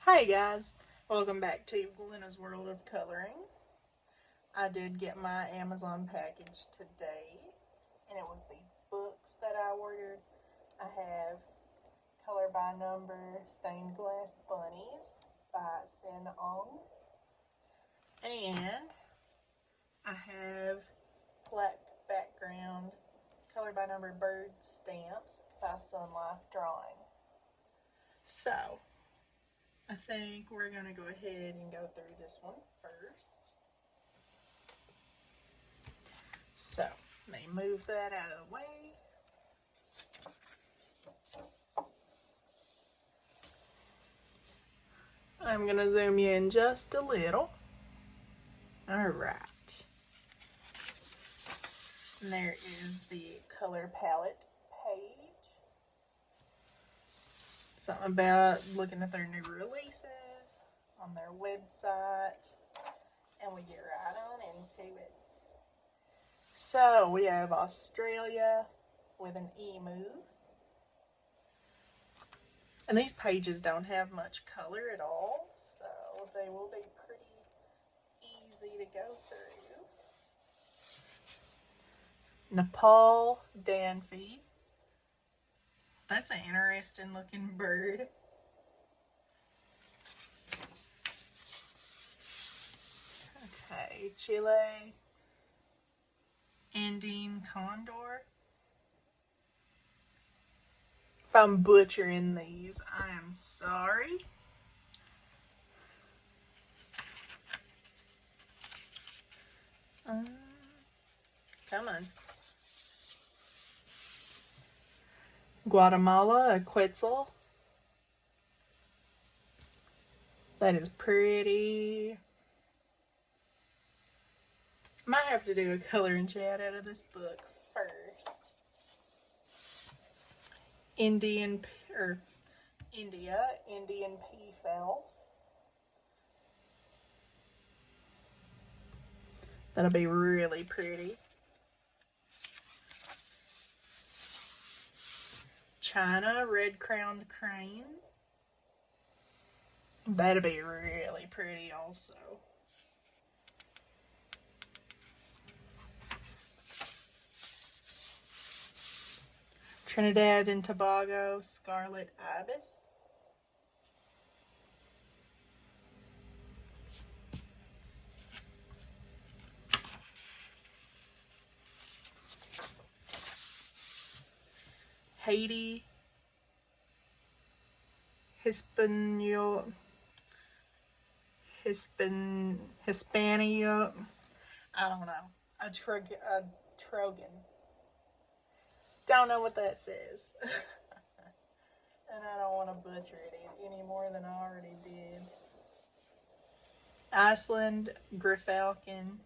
Hi guys, welcome back to Glenna's World of Coloring. I did get my Amazon package today, and it was these books that I ordered. I have Color by Number Stained Glass Bunnies by Sin Ong, and I have Black Background Color by Number Bird Stamps by Sun Life Drawing. So, I think we're going to go ahead and go through this one first. So, let me move that out of the way. I'm going to zoom you in just a little. Alright. And there is the color palette page. Something about looking at their new releases on their website. And we get right on into it. So, we have Australia with an emu. And these pages don't have much color at all, so they will be pretty easy to go through. Nepal Danfy. That's an interesting looking bird. Okay, Chile Andine Condor. If I'm butchering these, I am sorry. Come on. Guatemala, a Quetzal. That is pretty. Might have to do a color and chat out of this book first. Indian Peafowl. That'll be really pretty. China red-crowned crane. That'll be really pretty also. Trinidad and Tobago scarlet ibis. Haiti Hispania. I don't know. A Trogan. Don't know what that says. And I don't want to butcher it any more than I already did. Iceland Griffalcon.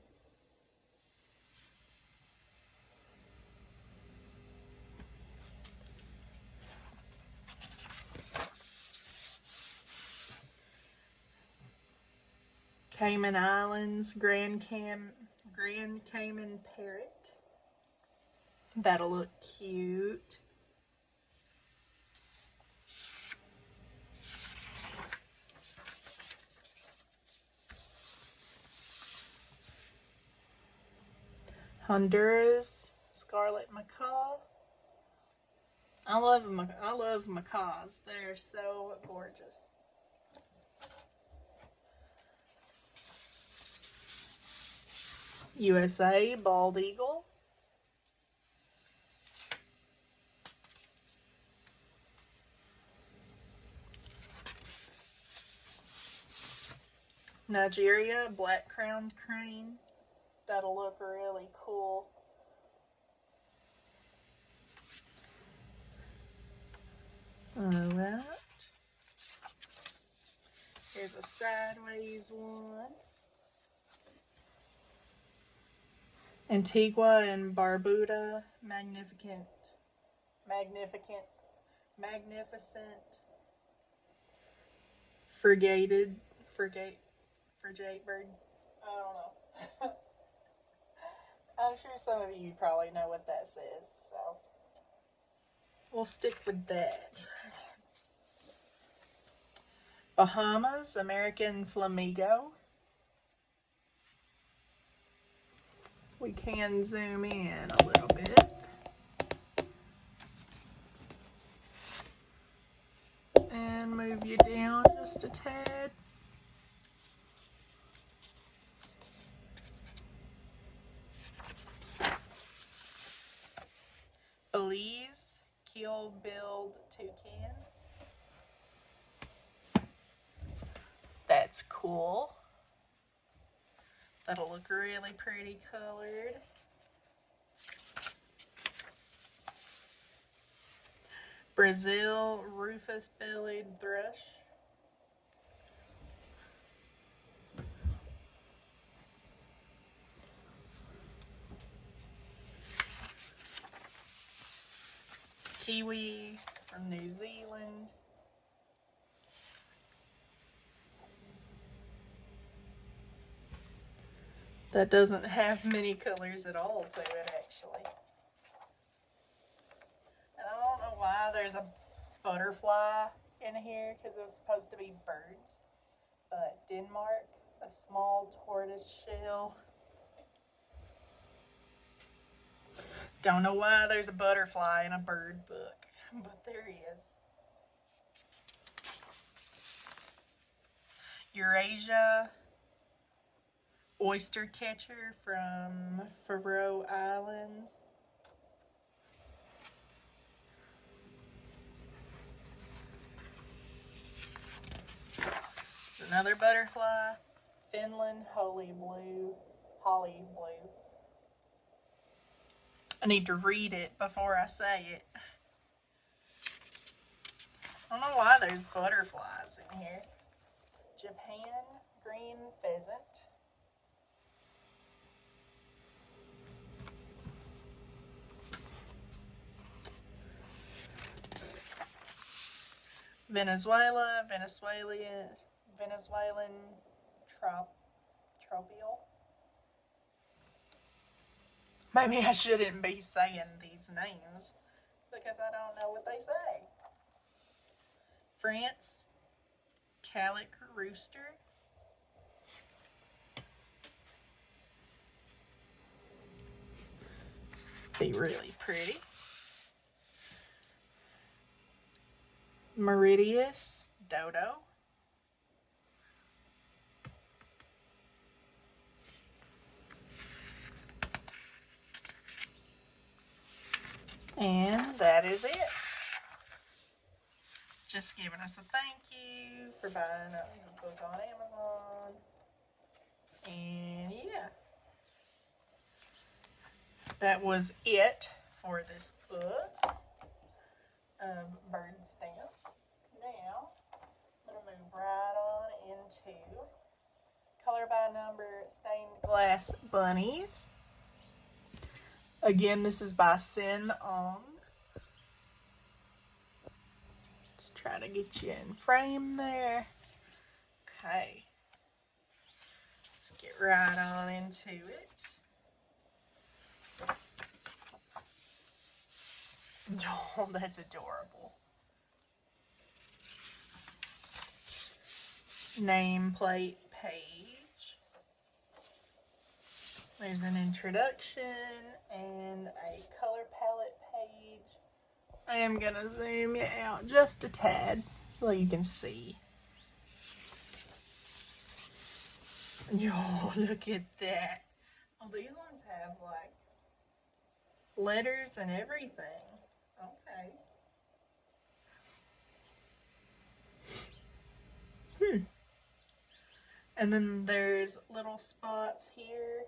Cayman Islands Grand Cayman Parrot. That'll look cute. Honduras Scarlet Macaw. I love macaws. They're so gorgeous. USA Bald Eagle. Nigeria Black Crowned Crane. That'll look really cool. Alright. Here's a sideways one. Antigua and Barbuda, magnificent, frigate bird. I don't know. I'm sure some of you probably know what that says, so we'll stick with that. Bahamas, American Flamingo. We can zoom in a little bit. And move you down just a tad. Belize, keel-billed toucan. That's cool. That'll look really pretty colored. Brazil, rufous-bellied thrush. Kiwi from New Zealand. That doesn't have many colors at all to it, actually. And I don't know why there's a butterfly in here, because it was supposed to be birds. But Denmark, a small tortoise shell. Don't know why there's a butterfly in a bird book, but there is. Eurasia, oyster catcher from Faroe Islands. There's another butterfly. Finland, holly blue. I need to read it before I say it. I don't know why there's butterflies in here. Japan, green pheasant. Venezuela, Venezuelan tropial. Maybe I shouldn't be saying these names because I don't know what they say. France, calic rooster. Be really pretty. Meridius, dodo. And that is it. Just giving us a thank you for buying a book on Amazon. And yeah, that was it for this book of bird stamps. Now, I'm going to move right on into color by number stained glass bunnies. Again, this is by Sin Ong. Just try to get you in frame there. Okay. Let's get right on into it. Oh, that's adorable. Nameplate page. There's an introduction and a color palette page. I am going to zoom you out just a tad so you can see. Oh, look at that. Oh, these ones have like letters and everything. Okay. And then there's little spots here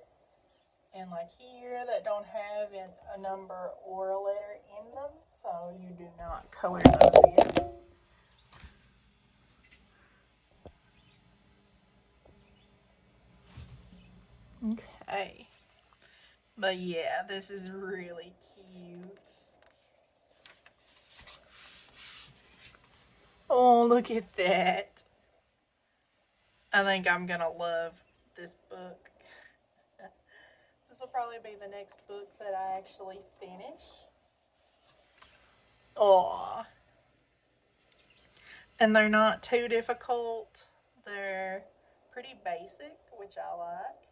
and like here that don't have a number or a letter in them, so you do not color those in. Okay. But yeah, this is really cute. Oh, look at that. I think I'm gonna love this book. This will probably be the next book that I actually finish. Aw. And they're not too difficult. They're pretty basic, which I like.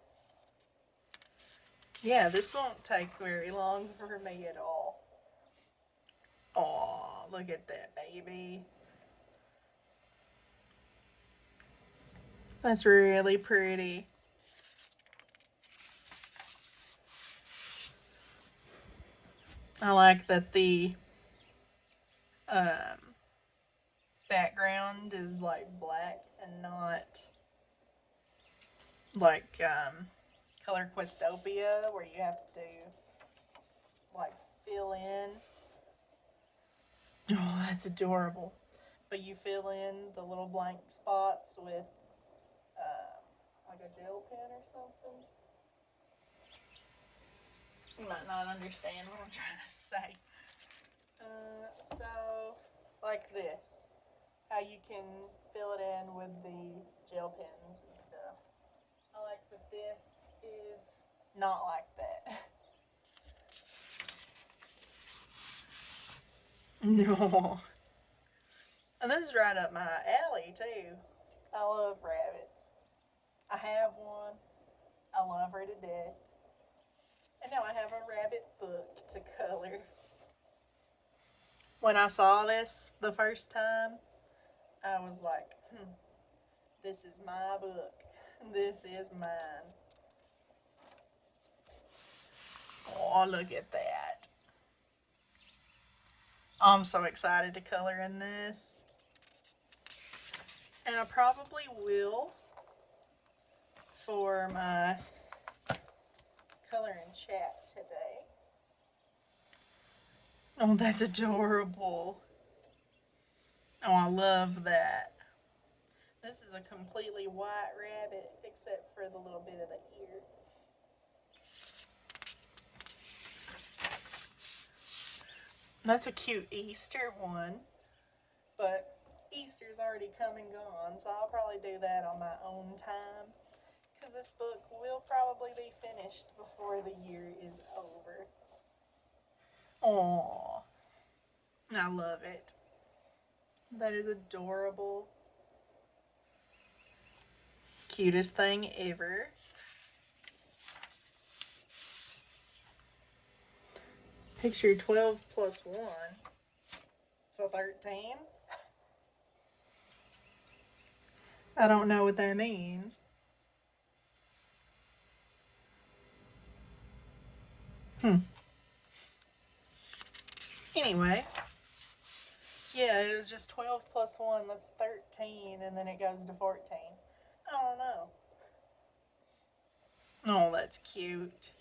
Yeah, this won't take very long for me at all. Aw, look at that baby. That's really pretty. I like that the um, background is like black and not like Color Questopia where you have to like fill in. Oh, that's adorable. But you fill in the little blank spots with like a gel pen or something. You might not understand what I'm trying to say. So, like this, how you can fill it in with the gel pens and stuff. I like that this is not like that. No. And this is right up my alley, too. I love rabbits. I have one. I love her to death. And now I have a rabbit book to color. When I saw this the first time, I was like, this is my book. This is mine. Oh, look at that. I'm so excited to color in this. And I probably will for my color and chat today. Oh, that's adorable. Oh, I love that. This is a completely white rabbit except for the little bit of the ear. That's a cute Easter one, but Easter's already come and gone, so I'll probably do that on my own time because this book will probably be finished before the year is over. Aww, I love it. That is adorable. Cutest thing ever. Picture 12 plus 1. So 13? I don't know what that means. Anyway, yeah, it was just 12 plus 1, that's 13, and then it goes to 14. I don't know. Oh, that's cute.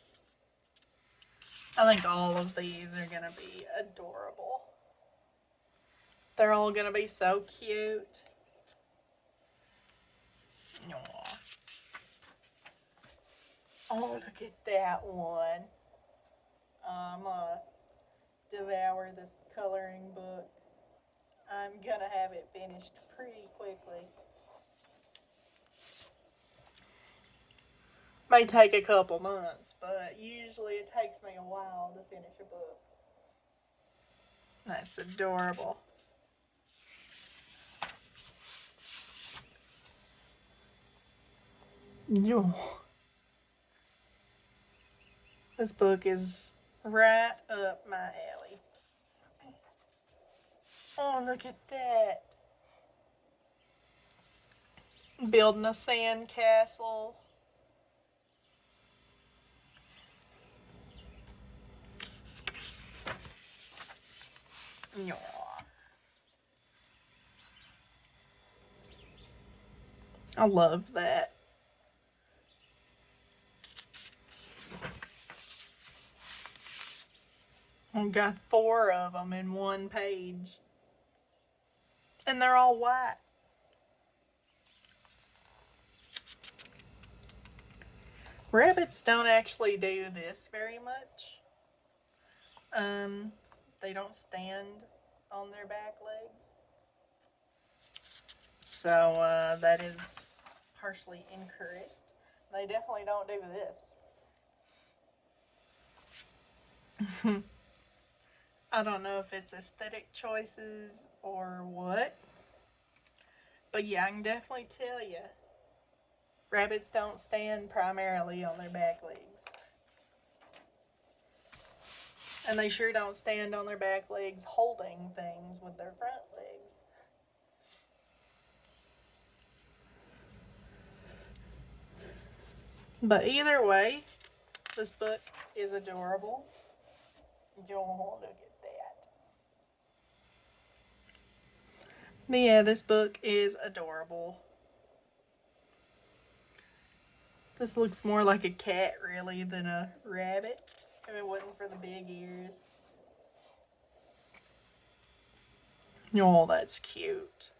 I think all of these are going to be adorable. They're all going to be so cute. Aww. Oh, look at that one. I'm going to devour this coloring book. I'm going to have it finished pretty quickly. May take a couple months, but usually it takes me a while to finish a book. That's adorable. This book is right up my alley. Oh, look at that. Building a sand castle. Aww. I love that. I've got 4 of them in one page. And they're all white. Rabbits don't actually do this very much. Um, they don't stand on their back legs. So that is partially incorrect. They definitely don't do this. I don't know if it's aesthetic choices or what, But yeah, I can definitely tell you, rabbits don't stand primarily on their back legs. And they sure don't stand on their back legs holding things with their front legs. But either way, this book is adorable. You'll look at that. But yeah, this book is adorable. This looks more like a cat, really, than a rabbit. If it wasn't for the big ears. Oh, that's cute.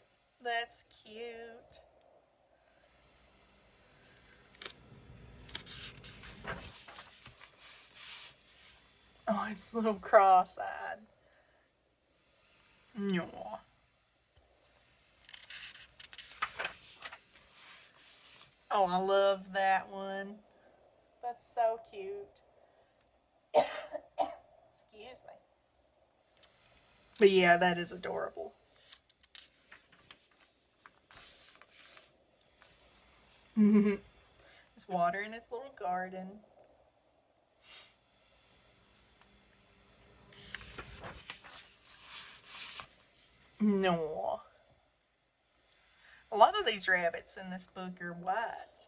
That's cute. Oh, it's a little cross-eyed. No. Oh, I love that one. That's so cute. Excuse me. But yeah, that is adorable. It's water in its little garden. No. A lot of these rabbits in this book are white.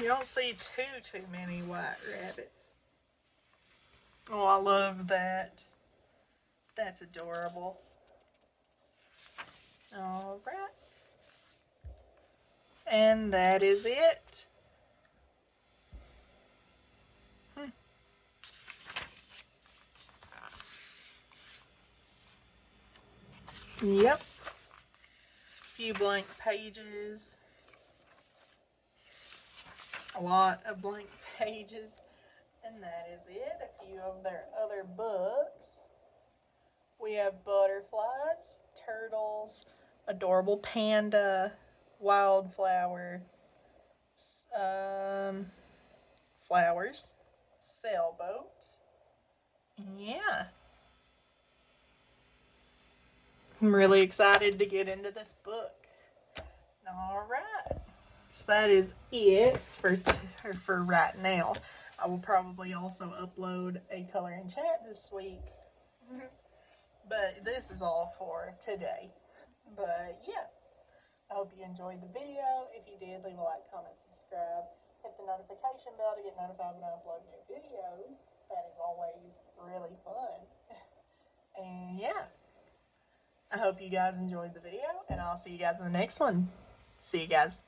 You don't see too many white rabbits. Oh, I love that. That's adorable. All right. And that is it. Yep. Few blank pages. A lot of blank pages. And that is it. A few of their other books. We have butterflies, turtles, adorable panda, wildflower, flowers, sailboat. Yeah. I'm really excited to get into this book. All right. So that is it for right now. I will probably also upload a coloring chat this week. But this is all for today. But yeah, I hope you enjoyed the video. If you did, leave a like, comment, subscribe. Hit the notification bell to get notified when I upload new videos. That is always really fun. And yeah, I hope you guys enjoyed the video, and I'll see you guys in the next one. See you guys.